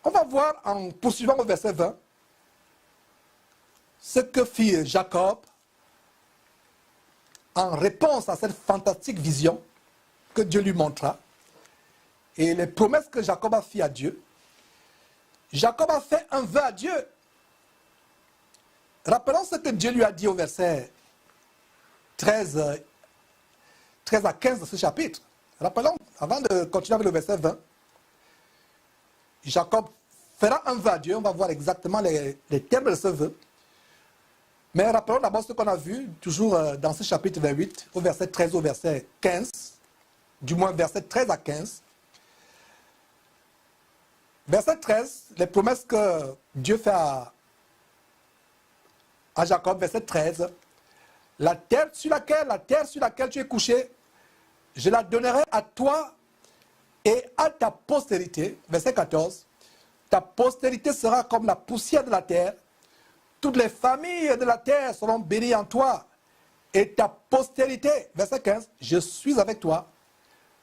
On va voir en poursuivant au verset 20 ce que fit Jacob en réponse à cette fantastique vision que Dieu lui montra et les promesses que Jacob a fait à Dieu. Jacob a fait un vœu à Dieu. Rappelons ce que Dieu lui a dit au verset 13 à 15 de ce chapitre. Rappelons, avant de continuer avec le verset 20, Jacob fera un vœu à Dieu. On va voir exactement les termes de ce vœu. Mais rappelons d'abord ce qu'on a vu, toujours dans ce chapitre 28, au verset 13 au verset 15, du moins verset 13 à 15. Verset 13, les promesses que Dieu fait à Jacob, verset 13. La terre sur laquelle tu es couché, je la donnerai à toi et à ta postérité. Verset 14. Ta postérité sera comme la poussière de la terre. Toutes les familles de la terre seront bénies en toi. Et ta postérité, verset 15, je suis avec toi.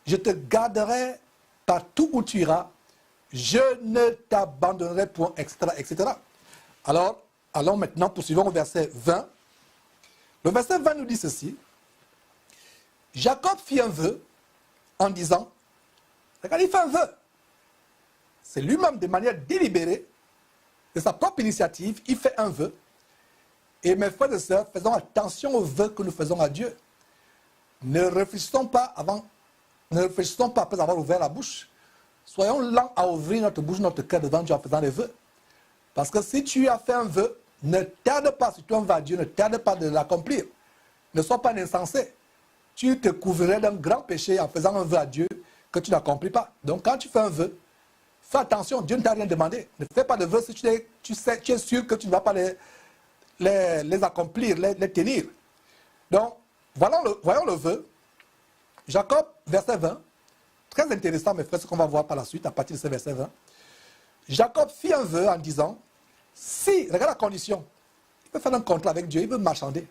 Je te garderai partout où tu iras. Je ne t'abandonnerai point, etc., etc. Alors, allons maintenant, poursuivons au verset 20. Le verset 20 nous dit ceci. Jacob fit un vœu en disant, regarde, il fait un vœu. C'est lui-même de manière délibérée, de sa propre initiative, il fait un vœu. Et mes frères et sœurs, faisons attention aux vœux que nous faisons à Dieu. Ne réfléchissons pas après avoir ouvert la bouche. Soyons lents à ouvrir notre bouche, notre cœur devant Dieu en faisant des vœux. Parce que si tu as fait un vœu, ne tarde pas, si tu en vas à Dieu, ne tarde pas de l'accomplir. Ne sois pas insensé. Tu te couvrirais d'un grand péché en faisant un vœu à Dieu que tu n'accomplis pas. Donc quand tu fais un vœu, fais attention, Dieu ne t'a rien demandé. Ne fais pas de vœux si tu es sûr que tu ne vas pas les accomplir, les tenir. Donc, voyons le vœu. Jacob, verset 20. Très intéressant, mes frères, ce qu'on va voir par la suite, à partir de ce verset 20. Jacob fit un vœu en disant, si, regarde la condition, il veut faire un contrat avec Dieu, il veut marchander.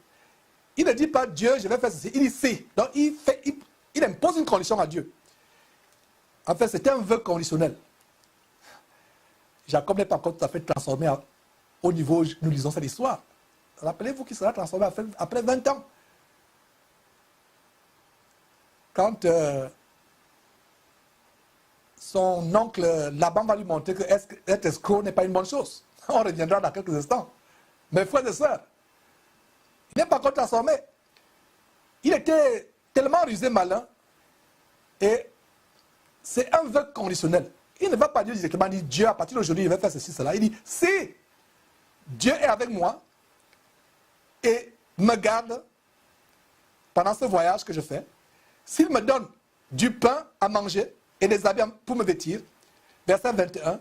Il ne dit pas Dieu, je vais faire ceci, il dit si. Donc il impose une condition à Dieu. En fait, c'était un vœu conditionnel. Jacob n'est pas encore tout à fait transformé au niveau où nous lisons cette histoire. Rappelez-vous qu'il sera transformé après 20 ans. Quand son oncle Laban va lui montrer que être escroc n'est pas une bonne chose. On reviendra dans quelques instants. Mes frères et sœurs, il n'est pas encore transformé. Il était tellement rusé malin et c'est un vœu conditionnel. Il ne va pas dire directement, Dieu, à partir d'aujourd'hui, il va faire ceci, cela. Il dit, si Dieu est avec moi et me garde pendant ce voyage que je fais, s'il me donne du pain à manger et des habits pour me vêtir, verset 21,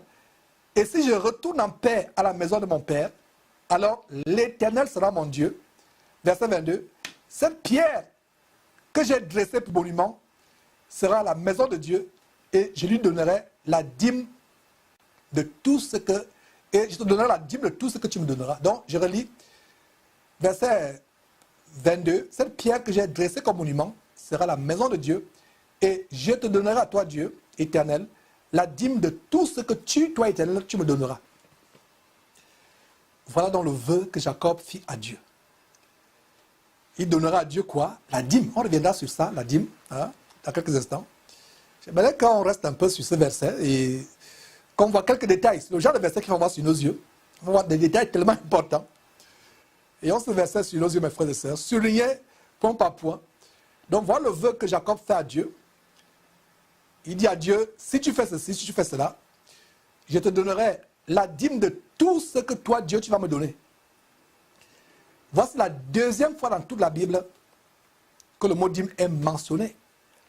et si je retourne en paix à la maison de mon Père, alors l'Éternel sera mon Dieu. Verset 22, cette pierre que j'ai dressée pour monument sera la maison de Dieu et je lui donnerai la dîme de tout ce que... Et je te donnerai la dîme de tout ce que tu me donneras. Donc, je relis verset 22. Cette pierre que j'ai dressée comme monument sera la maison de Dieu et je te donnerai à toi, Dieu, éternel, la dîme de tout ce que toi, éternel, tu me donneras. Voilà donc le vœu que Jacob fit à Dieu. Il donnera à Dieu quoi? La dîme. On reviendra sur ça, la dîme, hein, dans quelques instants. J'aimerais qu'on reste un peu sur ce verset et qu'on voit quelques détails. C'est le genre de verset qu'il faut voir sur nos yeux. On va voir des détails tellement importants. Et on se verset sur nos yeux, mes frères et sœurs, souligné point par point. Donc voilà le vœu que Jacob fait à Dieu. Il dit à Dieu, si tu fais ceci, si tu fais cela, je te donnerai la dîme de tout ce que toi, Dieu, tu vas me donner. Voici la deuxième fois dans toute la Bible que le mot dîme est mentionné.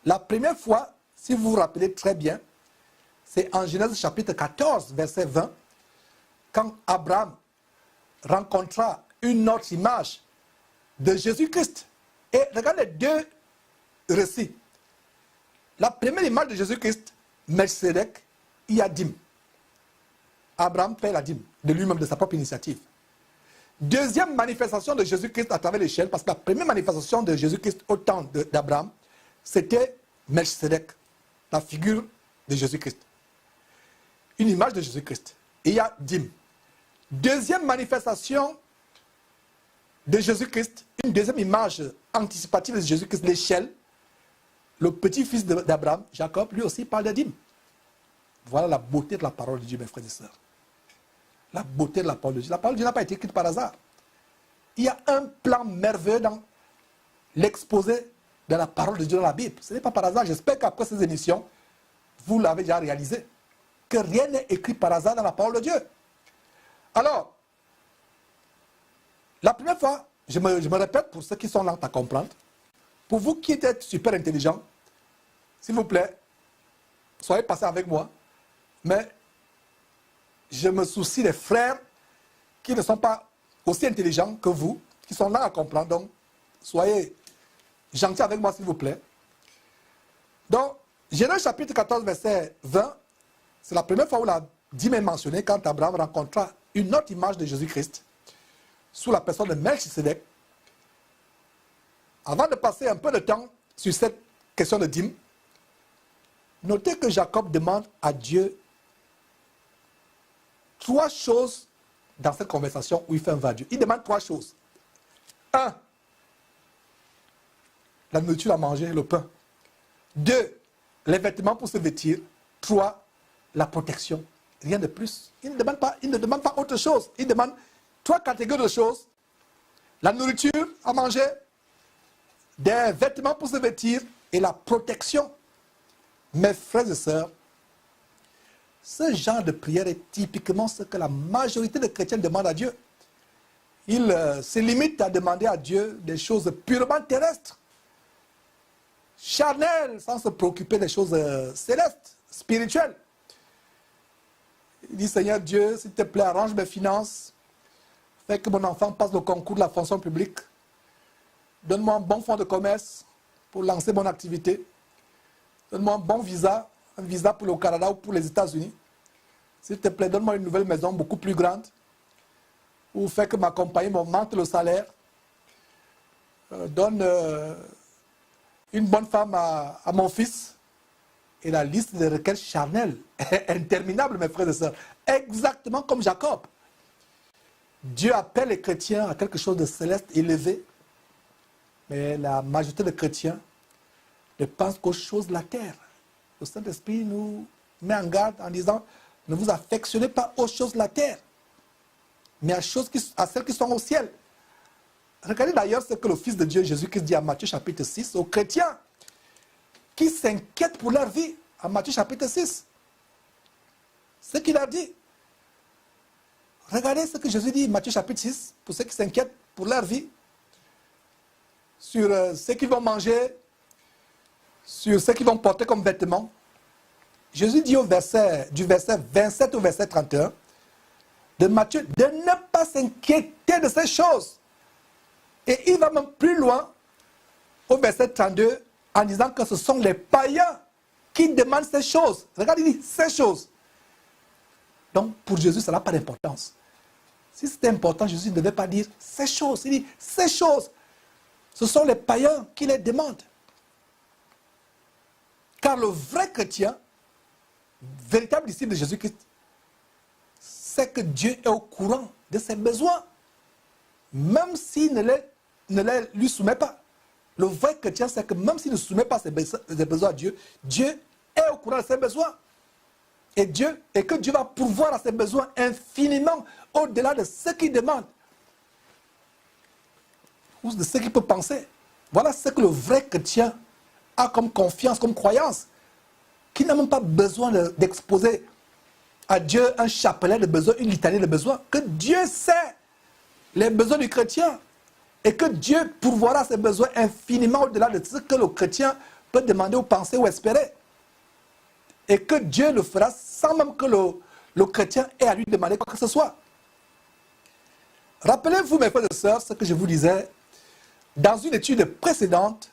La première fois, si vous vous rappelez très bien, c'est en Genèse chapitre 14, verset 20, quand Abraham rencontra une autre image de Jésus-Christ. Et regardez les deux récits. La première image de Jésus-Christ, Melchizedek, il y a dîme. Abraham paie la dîme de lui-même, de sa propre initiative. Deuxième manifestation de Jésus-Christ à travers l'échelle, parce que la première manifestation de Jésus-Christ au temps d'Abraham, c'était Melchizedek, la figure de Jésus-Christ. une image de Jésus-Christ. Et il y a dîme. Deuxième manifestation de Jésus-Christ, une deuxième image anticipative de Jésus-Christ, l'échelle. Le petit-fils d'Abraham, Jacob, lui aussi parle de dîme. Voilà la beauté de la parole de Dieu, mes frères et sœurs. La beauté de la parole de Dieu. La parole de Dieu n'a pas été écrite par hasard. Il y a un plan merveilleux dans l'exposé de la parole de Dieu dans la Bible. Ce n'est pas par hasard. J'espère qu'après ces émissions, vous l'avez déjà réalisé. Que rien n'est écrit par hasard dans la parole de Dieu. Alors, la première fois, je me répète pour ceux qui sont lents à comprendre, pour vous qui êtes super intelligents, s'il vous plaît, soyez patient avec moi, mais je me soucie des frères qui ne sont pas aussi intelligents que vous, qui sont là à comprendre. Donc, soyez gentils avec moi, s'il vous plaît. Donc, Genèse chapitre 14, verset 20, c'est la première fois où la dîme est mentionnée quand Abraham rencontra une autre image de Jésus-Christ sous la personne de Melchisédek. Avant de passer un peu de temps sur cette question de dîme, notez que Jacob demande à Dieu 3 choses dans cette conversation où il fait un va-Dieu. Il demande 3 choses. 1. La nourriture à manger, le pain. 2. Les vêtements pour se vêtir. 3. La protection. Rien de plus. Il ne demande pas autre chose. Il demande 3 catégories de choses. La nourriture à manger, des vêtements pour se vêtir et la protection. Mes frères et sœurs, ce genre de prière est typiquement ce que la majorité des chrétiens demandent à Dieu. Ils se limitent à demander à Dieu des choses purement terrestres, charnelles, sans se préoccuper des choses célestes, spirituelles. Il dit, Seigneur Dieu, s'il te plaît, arrange mes finances, fais que mon enfant passe le concours de la fonction publique, donne-moi un bon fonds de commerce pour lancer mon activité, donne-moi un bon visa, un visa pour le Canada ou pour les États-Unis. S'il te plaît, donne-moi une nouvelle maison beaucoup plus grande, ou fais que ma compagnie m'augmente le salaire, donne une bonne femme à mon fils. Et la liste des requêtes charnelles est interminable, mes frères et sœurs. Exactement comme Jacob. Dieu appelle les chrétiens à quelque chose de céleste, élevé. Mais la majorité des chrétiens ne pensent qu'aux choses de la terre. Le Saint-Esprit nous met en garde en disant, ne vous affectionnez pas aux choses de la terre, mais à celles qui sont au ciel. Regardez d'ailleurs ce que le Fils de Dieu, Jésus-Christ, dit à Matthieu chapitre 6 aux chrétiens qui s'inquiètent pour leur vie, à Matthieu chapitre 6. Ce qu'il a dit. Regardez ce que Jésus dit, Matthieu chapitre 6, pour ceux qui s'inquiètent pour leur vie, sur ce qu'ils vont manger, sur ce qu'ils vont porter comme vêtements. Jésus dit du verset 27 au verset 31 de Matthieu de ne pas s'inquiéter de ces choses. Et il va même plus loin au verset 32 en disant que ce sont les païens qui demandent ces choses. Regardez, il dit ces choses. Donc pour Jésus, ça n'a pas d'importance. Si c'était important, Jésus ne devait pas dire ces choses. Il dit ces choses. Ce sont les païens qui les demandent. Car le vrai chrétien, véritable disciple de Jésus-Christ, c'est que Dieu est au courant de ses besoins, même s'il ne les lui soumet pas. Le vrai chrétien, c'est que même s'il ne soumet pas ses besoins à Dieu, Dieu est au courant de ses besoins. Et que Dieu va pourvoir à ses besoins infiniment au-delà de ce qu'il demande, ou de ce qu'il peut penser. Voilà ce que le vrai chrétien a comme confiance, comme croyance, qui n'a même pas besoin d'exposer à Dieu un chapelet de besoins, une litanie de besoins, que Dieu sait les besoins du chrétien et que Dieu pourvoira ses besoins infiniment au-delà de ce que le chrétien peut demander ou penser ou espérer. Et que Dieu le fera sans même que le chrétien ait à lui demander quoi que ce soit. Rappelez-vous, mes frères et sœurs, ce que je vous disais dans une étude précédente,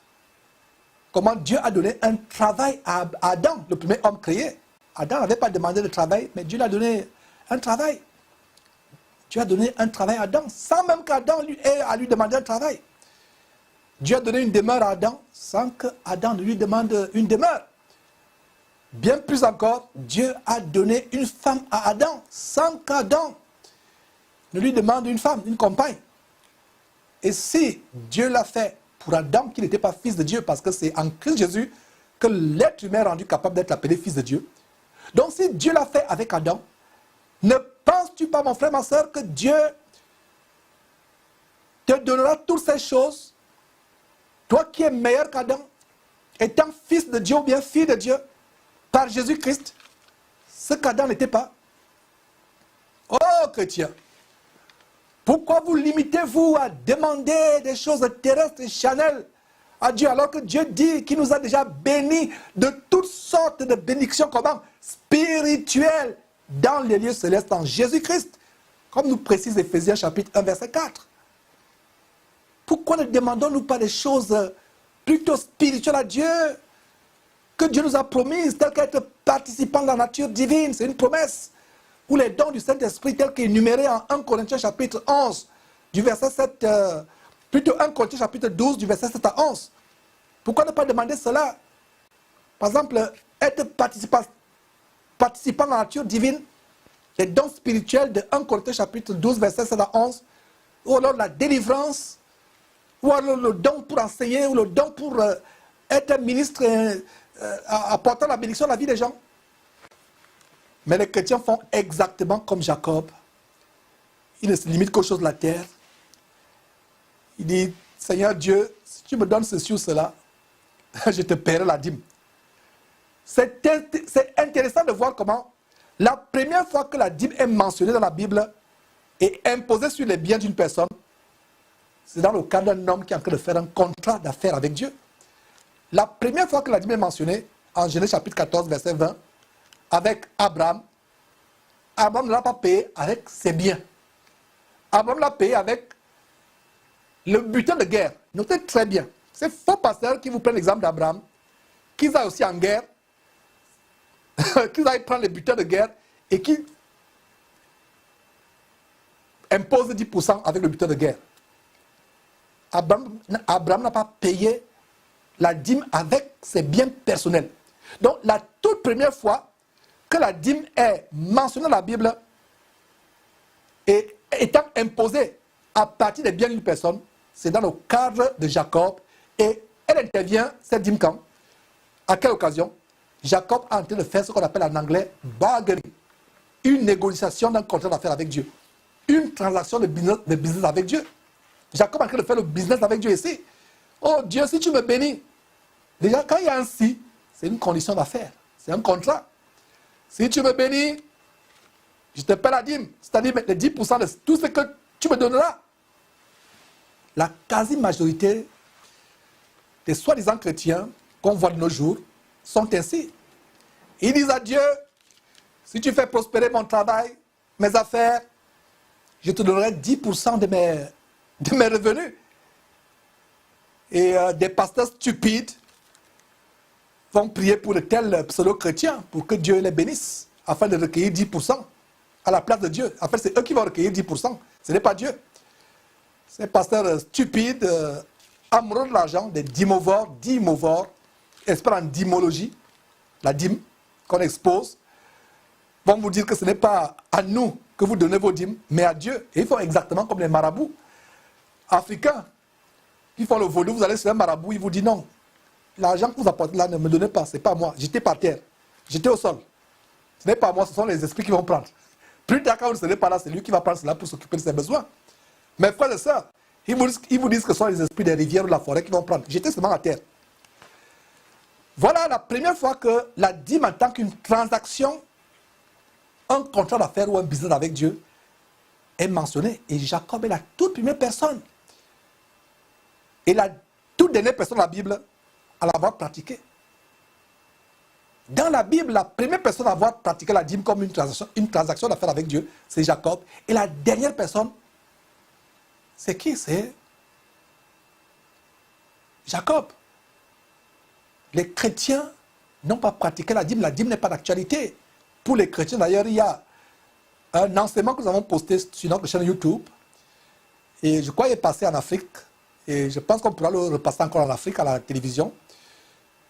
comment Dieu a donné un travail à Adam, le premier homme créé. Adam n'avait pas demandé de travail, mais Dieu lui a donné un travail. Dieu a donné un travail à Adam, sans même qu'Adam ait à lui demander un travail. Dieu a donné une demeure à Adam, sans qu'Adam ne lui demande une demeure. Bien plus encore, Dieu a donné une femme à Adam, sans qu'Adam ne lui demande une femme, une compagne. Et si Dieu l'a fait pour Adam, qui n'était pas fils de Dieu, parce que c'est en Christ Jésus que l'être humain est rendu capable d'être appelé fils de Dieu. Donc si Dieu l'a fait avec Adam, ne penses-tu pas, mon frère, ma soeur, que Dieu te donnera toutes ces choses, toi qui es meilleur qu'Adam, étant fils de Dieu ou bien fille de Dieu, par Jésus-Christ, ce qu'Adam n'était pas. Oh, chrétien, pourquoi vous limitez-vous à demander des choses terrestres et charnelles à Dieu, alors que Dieu dit qu'il nous a déjà bénis de toutes sortes de bénédictions, comment? Spirituelles, dans les lieux célestes en Jésus-Christ, comme nous précise Éphésiens chapitre 1, verset 4. Pourquoi ne demandons-nous pas des choses plutôt spirituelles à Dieu, que Dieu nous a promises, telles qu'être participants de la nature divine? C'est une promesse. Ou les dons du Saint-Esprit, tels qu'énumérés en 1 Corinthiens chapitre 11, du verset 7, plutôt 1 Corinthiens chapitre 12, du verset 7 à 11. Pourquoi ne pas demander cela? Par exemple, être participant de la nature divine, les dons spirituels de 1 Corinthiens chapitre 12, verset 7 à 11, ou alors la délivrance, ou alors le don pour enseigner, ou le don pour être ministre, apportant la bénédiction à la vie des gens. Mais les chrétiens font exactement comme Jacob. Il ne se limite qu'aux choses de la terre. Il dit, Seigneur Dieu, si tu me donnes ceci ou cela, je te paierai la dîme. C'est intéressant de voir comment la première fois que la dîme est mentionnée dans la Bible et imposée sur les biens d'une personne, c'est dans le cas d'un homme qui est en train de faire un contrat d'affaires avec Dieu. La première fois que la dîme est mentionnée, en Genèse chapitre 14, verset 20, avec Abraham, Abraham ne l'a pas payé avec ses biens. Abraham l'a payé avec le butin de guerre. Notez très bien. Ces faux pasteurs qui vous prennent l'exemple d'Abraham, qu'ils aillent aussi en guerre, qu'ils aillent prendre les butins de guerre et qui imposent 10% avec le butin de guerre. Abraham n'a pas payé la dîme avec ses biens personnels. Donc la toute première fois que la dîme est mentionnée dans la Bible et étant imposée à partir des biens d'une personne, c'est dans le cadre de Jacob. Et elle intervient, cette dîme, quand? À quelle occasion? Jacob est en train de faire ce qu'on appelle en anglais bargaining, une négociation d'un contrat d'affaires avec Dieu, une transaction de business avec Dieu. Jacob est en train de faire le business avec Dieu ici. Oh Dieu, si tu me bénis, déjà quand il y a un si, c'est une condition d'affaires, c'est un contrat. Si tu me bénis, je te paie la dîme, c'est-à-dire les 10% de tout ce que tu me donneras. La quasi-majorité des soi-disant chrétiens qu'on voit de nos jours sont ainsi. Ils disent à Dieu, si tu fais prospérer mon travail, mes affaires, je te donnerai 10% de mes revenus. Et des pasteurs stupides vont prier pour de tels pseudo-chrétiens pour que Dieu les bénisse, afin de recueillir 10% à la place de Dieu. En fait, c'est eux qui vont recueillir 10%, ce n'est pas Dieu. Ces pasteurs stupides, amoureux de l'argent, des dimorphes, experts en dymologie, la dîme qu'on expose, vont vous dire que ce n'est pas à nous que vous donnez vos dîmes, mais à Dieu. Et ils font exactement comme les marabouts africains qui font le vaudou. Vous allez sur un marabout, il vous dit non, l'argent que vous apportez là, ne me donnez pas, ce n'est pas moi. J'étais par terre, j'étais au sol. Ce n'est pas moi, ce sont les esprits qui vont prendre. Plus tard, quand vous ne serez pas là, c'est lui qui va prendre cela pour s'occuper de ses besoins. Mes frères et sœurs, ils vous disent que ce sont les esprits des rivières ou de la forêt qui vont prendre. J'étais seulement à terre. Voilà la première fois que la dîme en tant qu'une transaction, un contrat d'affaires ou un business avec Dieu est mentionné. Et Jacob est la toute première personne. Et la toute dernière personne de la Bible à l'avoir pratiqué. Dans la Bible, la première personne à avoir pratiqué la dîme comme une transaction d'affaires avec Dieu, c'est Jacob. Et la dernière personne, c'est qui? C'est Jacob. Les chrétiens n'ont pas pratiqué la dîme. La dîme n'est pas d'actualité. Pour les chrétiens, d'ailleurs, il y a un enseignement que nous avons posté sur notre chaîne YouTube. Et je crois qu'il est passé en Afrique. Et je pense qu'on pourra le repasser encore en Afrique, à la télévision.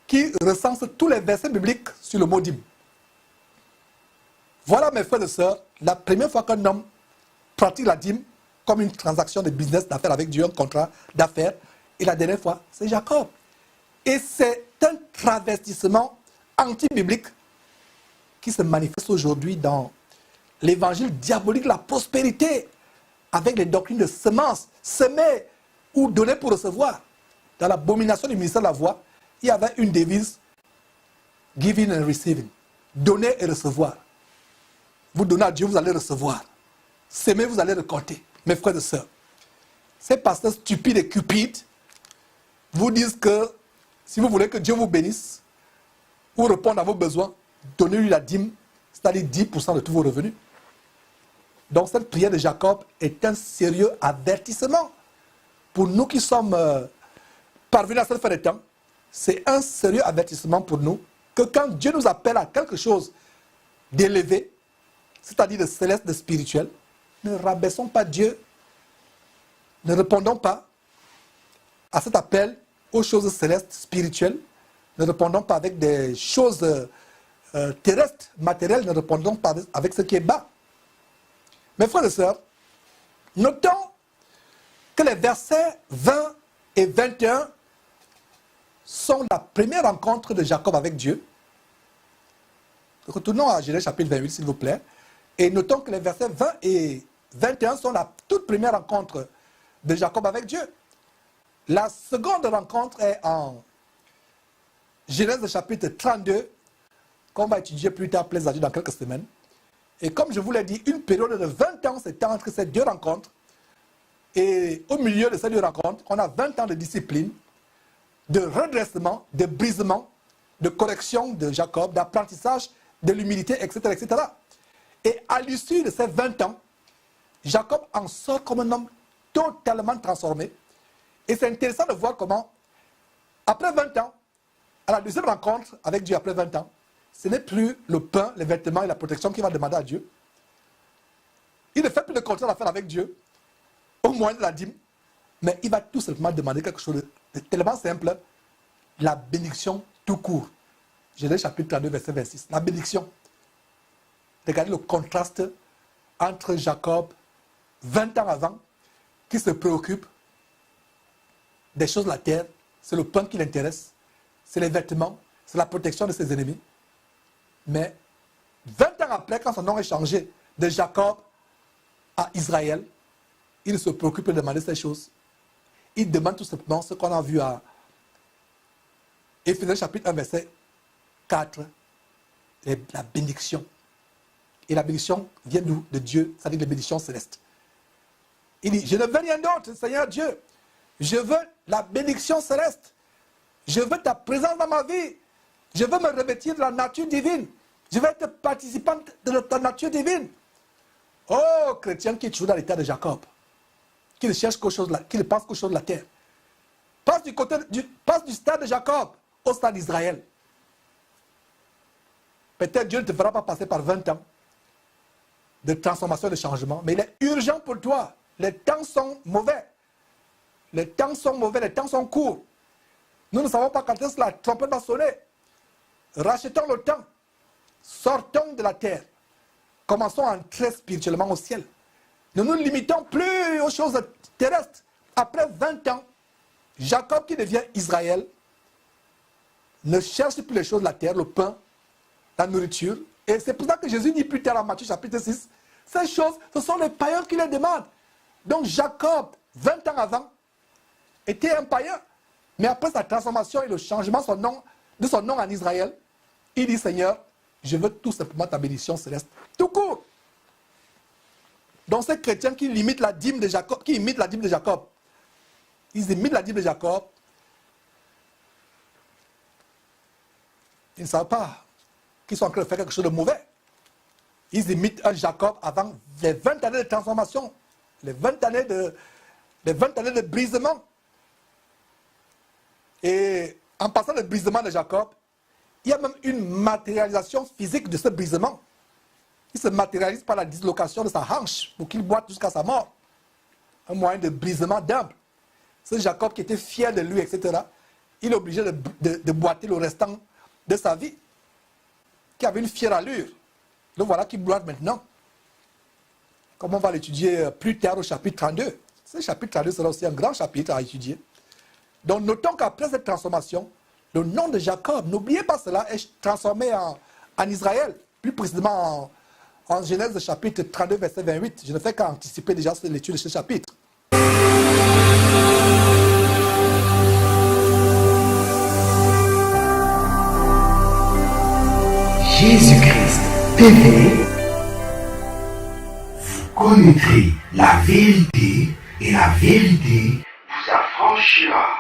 qui recense tous les versets bibliques sur le mot dîme. Voilà, mes frères et sœurs, la première fois qu'un homme pratique la dîme comme une transaction de business, d'affaires avec Dieu, un contrat d'affaires. Et la dernière fois, c'est Jacob. Et c'est un travestissement anti-biblique qui se manifeste aujourd'hui dans l'évangile diabolique, la prospérité, avec les doctrines de semences, semer ou donner pour recevoir. Dans l'abomination du ministère de la voix, il y avait une devise, giving and receiving, donner et recevoir. Vous donnez à Dieu, vous allez recevoir. Semer, vous allez récolter. Mes frères et sœurs, ces pasteurs stupides et cupides vous disent que si vous voulez que Dieu vous bénisse ou réponde à vos besoins, donnez-lui la dîme, c'est-à-dire 10% de tous vos revenus. Donc cette prière de Jacob est un sérieux avertissement pour nous qui sommes parvenus à cette fin de temps. C'est un sérieux avertissement pour nous que quand Dieu nous appelle à quelque chose d'élevé, c'est-à-dire de céleste, de spirituel, ne rabaissons pas Dieu, ne répondons pas à cet appel aux choses célestes, spirituelles, ne répondons pas avec des choses terrestres, matérielles, ne répondons pas avec ce qui est bas. Mes frères et sœurs, notons que les versets 20 et 21 sont la première rencontre de Jacob avec Dieu. Retournons à Genèse chapitre 28, s'il vous plaît. Et notons que les versets 20 et 21 sont la toute première rencontre de Jacob avec Dieu. La seconde rencontre est en Genèse chapitre 32, qu'on va étudier plus tard, plaise à Dieu, dans quelques semaines. Et comme je vous l'ai dit, une période de 20 ans s'étend entre ces deux rencontres. Et au milieu de ces deux rencontres, on a 20 ans de discipline, de redressement, de brisement, de correction de Jacob, d'apprentissage, de l'humilité, etc., etc. Et à l'issue de ces 20 ans, Jacob en sort comme un homme totalement transformé. Et c'est intéressant de voir comment, après 20 ans, à la deuxième rencontre avec Dieu après 20 ans, ce n'est plus le pain, les vêtements et la protection qu'il va demander à Dieu. Il ne fait plus de contrat d'affaires avec Dieu, au moins de la dîme, mais il va tout simplement demander quelque chose de tellement simple, la bénédiction tout court. Genèse chapitre 32, verset 26. La bénédiction. Regardez le contraste entre Jacob, 20 ans avant, qui se préoccupe des choses de la terre, c'est le pain qui l'intéresse, c'est les vêtements, c'est la protection de ses ennemis. Mais 20 ans après, quand son nom est changé de Jacob à Israël, il ne se préoccupe de demander ces choses. Il demande tout simplement ce qu'on a vu à Éphésiens chapitre 1, verset 4, la bénédiction. Et la bénédiction vient d'où? De Dieu, c'est-à-dire la bénédiction céleste. Il dit, je ne veux rien d'autre, Seigneur Dieu. Je veux la bénédiction céleste. Je veux ta présence dans ma vie. Je veux me revêtir de la nature divine. Je veux être participant de ta nature divine. Oh, chrétien qui est toujours dans l'état de Jacob, qui ne cherche qu'aux choses, qui ne pense qu'aux choses de la terre. Passe du stade de Jacob au stade d'Israël. Peut-être Dieu ne te fera pas passer par 20 ans de transformation, de changement, mais il est urgent pour toi. Les temps sont mauvais. Les temps sont mauvais, les temps sont courts. Nous ne savons pas quand est-ce que la trompette va sonner. Rachetons le temps. Sortons de la terre. Commençons à entrer spirituellement au ciel. Ne nous limitons plus aux choses terrestres. Après 20 ans, Jacob qui devient Israël ne cherche plus les choses de la terre, le pain, la nourriture. Et c'est pour ça que Jésus dit plus tard en Matthieu chapitre 6, ces choses, ce sont les païens qui les demandent. Donc Jacob, 20 ans avant, était un païen. Mais après sa transformation et le changement de son nom en Israël, il dit, Seigneur, je veux tout simplement ta bénédiction céleste. Tout court. Donc ces chrétiens qui limitent la dîme de Jacob, qui imitent la dîme de Jacob, ils imitent la dîme de Jacob, ils ne savent pas qu'ils sont en train de faire quelque chose de mauvais. Ils imitent un Jacob avant les 20 années de transformation, les 20 années de brisement. Et en passant le brisement de Jacob, il y a même une matérialisation physique de ce brisement. Il se matérialise par la dislocation de sa hanche pour qu'il boite jusqu'à sa mort. Un moyen de brisement d'humble. Ce Jacob qui était fier de lui, etc., il est obligé de boiter le restant de sa vie, qui avait une fière allure. Le voilà qui boite maintenant. Comme on va l'étudier plus tard au chapitre 32. Ce chapitre 32 sera aussi un grand chapitre à étudier. Donc notons qu'après cette transformation, le nom de Jacob, n'oubliez pas cela, est transformé en Israël, plus précisément en Genèse chapitre 32, verset 28. Je ne fais qu'anticiper déjà l'étude de ce chapitre. Jésus-Christ TV, vous connaîtrez la vérité et la vérité vous affranchira.